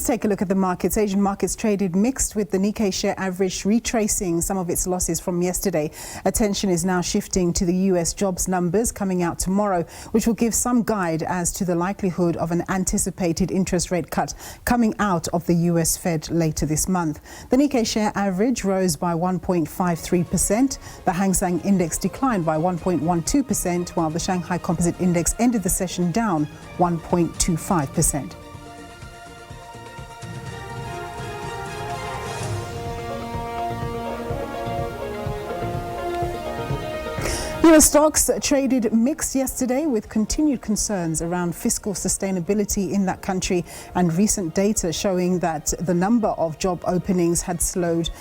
Let's take a look at the markets. Asian markets traded mixed, with the Nikkei share average retracing some of its losses from yesterday. Attention is now shifting to the US jobs numbers coming out tomorrow, which will give some guide as to the likelihood of an anticipated interest rate cut coming out of the US Fed later this month. The Nikkei share average rose by 1.53%. The Hang Seng index declined by 1.12%, while the Shanghai Composite Index ended the session down 1.25%. US stocks traded mixed yesterday, with continued concerns around fiscal sustainability in that country and recent data showing that the number of job openings had slowed,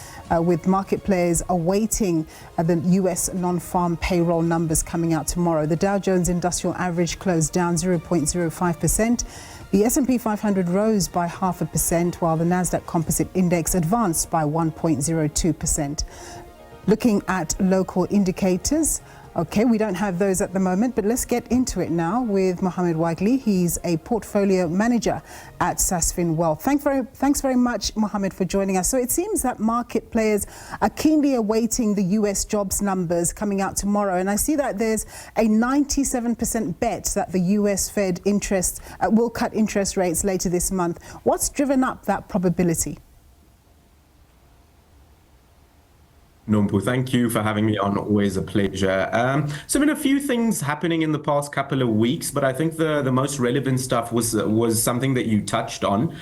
with market players awaiting the US non-farm payroll numbers coming out tomorrow. The Dow Jones Industrial Average closed down 0.05%. The S&P 500 rose by 0.5%, while the Nasdaq Composite Index advanced by 1.02%. Looking at local indicators, okay, we don't have those at the moment, but let's get into it now with Mohammed Wagli. He's a portfolio manager at Aspen Wealth. Thanks very much, Mohammed, for joining us. So it seems that market players are keenly awaiting the US jobs numbers coming out tomorrow. And I see that there's a 97% bet that the US Fed will cut interest rates later this month. What's driven up that probability? Nompu, thank you for having me on. Always a pleasure. So, a few things happening in the past couple of weeks, but I think the most relevant stuff was something that you touched on.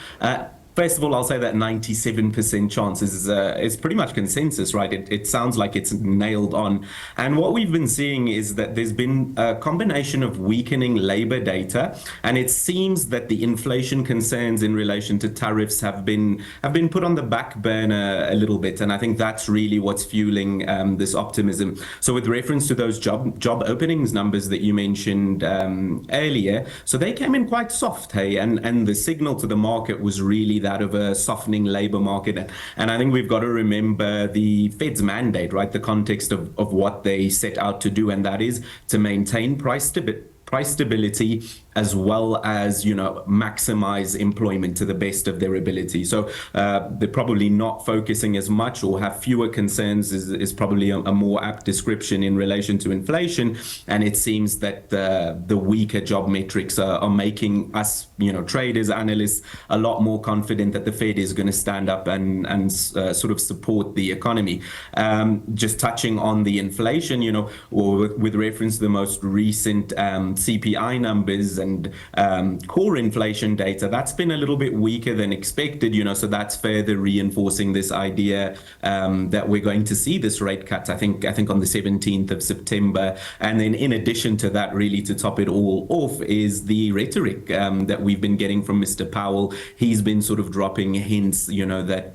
First of all, I'll say that 97% chance is pretty much consensus, right? It sounds like it's nailed on. And what we've been seeing is that there's been a combination of weakening labor data, and it seems that the inflation concerns in relation to tariffs have been put on the back burner a little bit. And I think that's really what's fueling this optimism. So with reference to those job openings numbers that you mentioned earlier, so they came in quite soft, hey, and the signal to the market was really that of a softening labor market. And I think we've got to remember the Fed's mandate, right? The context of what they set out to do, and that is to maintain price stability as well as, maximize employment to the best of their ability. So they're probably not focusing as much, or have fewer concerns is probably a more apt description in relation to inflation. And it seems that the weaker job metrics are making us, traders, analysts, a lot more confident that the Fed is going to stand up and sort of support the economy. Just touching on the inflation, or with reference to the most recent CPI numbers and core inflation data, that's been a little bit weaker than expected, so that's further reinforcing this idea that we're going to see this rate cut, I think on the 17th of September. And then in addition to that, really to top it all off, is the rhetoric that we've been getting from Mr. Powell. He's been sort of dropping hints, that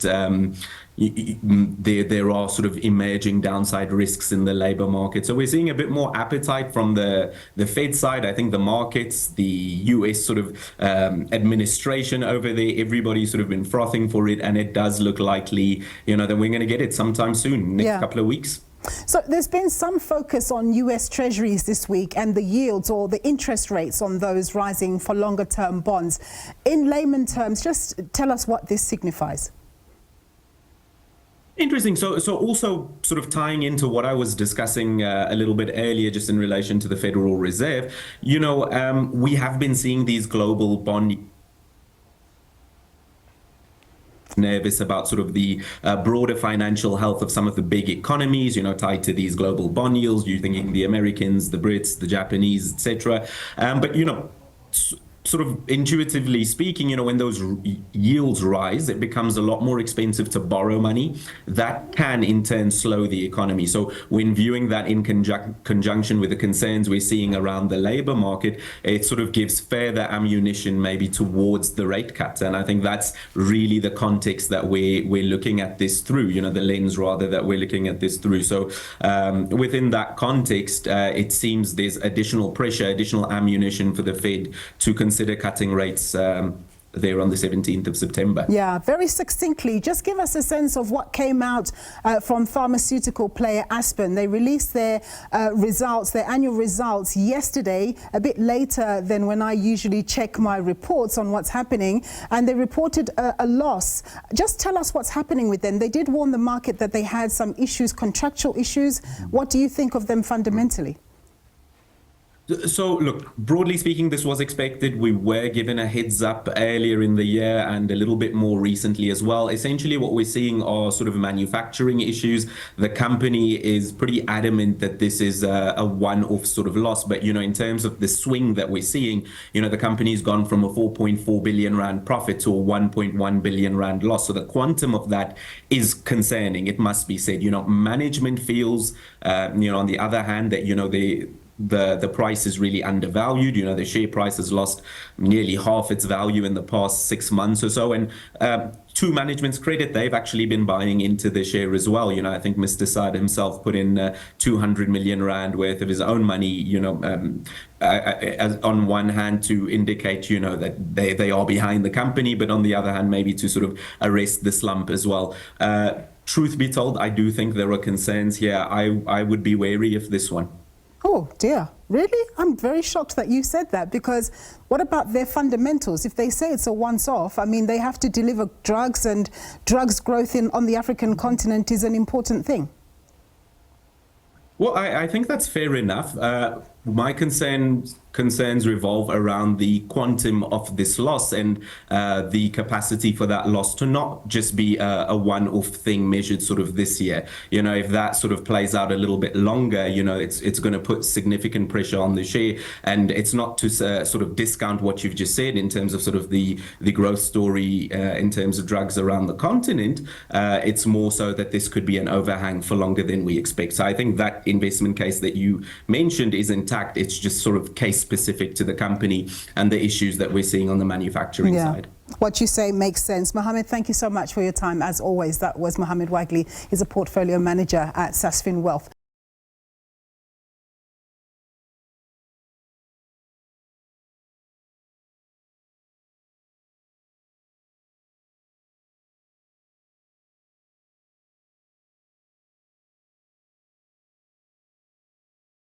there are sort of emerging downside risks in the labor market. So we're seeing a bit more appetite from the Fed side. I think the markets, the US sort of administration over there, everybody's sort of been frothing for it, and it does look likely, that we're going to get it sometime soon, next couple of weeks. So there's been some focus on US Treasuries this week and the yields, or the interest rates on those, rising for longer term bonds. In layman terms, just tell us what this signifies. Interesting. So also sort of tying into what I was discussing a little bit earlier, just in relation to the Federal Reserve, we have been seeing these global bond nervous about sort of the broader financial health of some of the big economies, tied to these global bond yields. You're thinking the Americans, the Brits, the Japanese, etc. But sort of intuitively speaking, when those yields rise, it becomes a lot more expensive to borrow money. That can in turn slow the economy. So when viewing that in conjunction with the concerns we're seeing around the labor market, it sort of gives further ammunition maybe towards the rate cuts. And I think that's really the context that we're looking at this through, the lens rather that we're looking at this through. So within that context, it seems there's additional pressure, additional ammunition for the Fed to consider cutting rates there on the 17th of September. Yeah, very succinctly, just give us a sense of what came out from pharmaceutical player Aspen. They released their results, their annual results yesterday, a bit later than when I usually check my reports on what's happening, and they reported a loss. Just tell us what's happening with them. They did warn the market that they had some issues, contractual issues. What do you think of them fundamentally? So, look, broadly speaking, this was expected. We were given a heads up earlier in the year and a little bit more recently as well. Essentially, what we're seeing are sort of manufacturing issues. The company is pretty adamant that this is a one-off sort of loss. But, in terms of the swing that we're seeing, the company's gone from a 4.4 billion rand profit to a 1.1 billion rand loss. So the quantum of that is concerning, it must be said. Management feels, on the other hand, that, the price is really undervalued. The share price has lost nearly half its value in the past 6 months or so. And to management's credit, they've actually been buying into the share as well. I think Mr. Saad himself put in 200 million rand worth of his own money, as on one hand to indicate, that they are behind the company, but on the other hand, maybe to sort of arrest the slump as well. Truth be told, I do think there are concerns here. I would be wary of this one. Oh dear, really? I'm very shocked that you said that, because what about their fundamentals? If they say it's a once-off, I mean, they have to deliver drugs, and drugs growth on the African continent is an important thing. Well, I think that's fair enough. My concerns revolve around the quantum of this loss and the capacity for that loss to not just be a one-off thing measured sort of this year. If that sort of plays out a little bit longer, it's going to put significant pressure on the share. And it's not to sort of discount what you've just said in terms of sort of the growth story in terms of drugs around the continent. It's more so that this could be an overhang for longer than we expect. So I think that investment case that you mentioned is intact. It's just sort of case specific to the company and the issues that we're seeing on the manufacturing side. What you say makes sense. Mohammed, thank you so much for your time. As always, that was Mohammed Wagley. He's a portfolio manager at Aspen Wealth.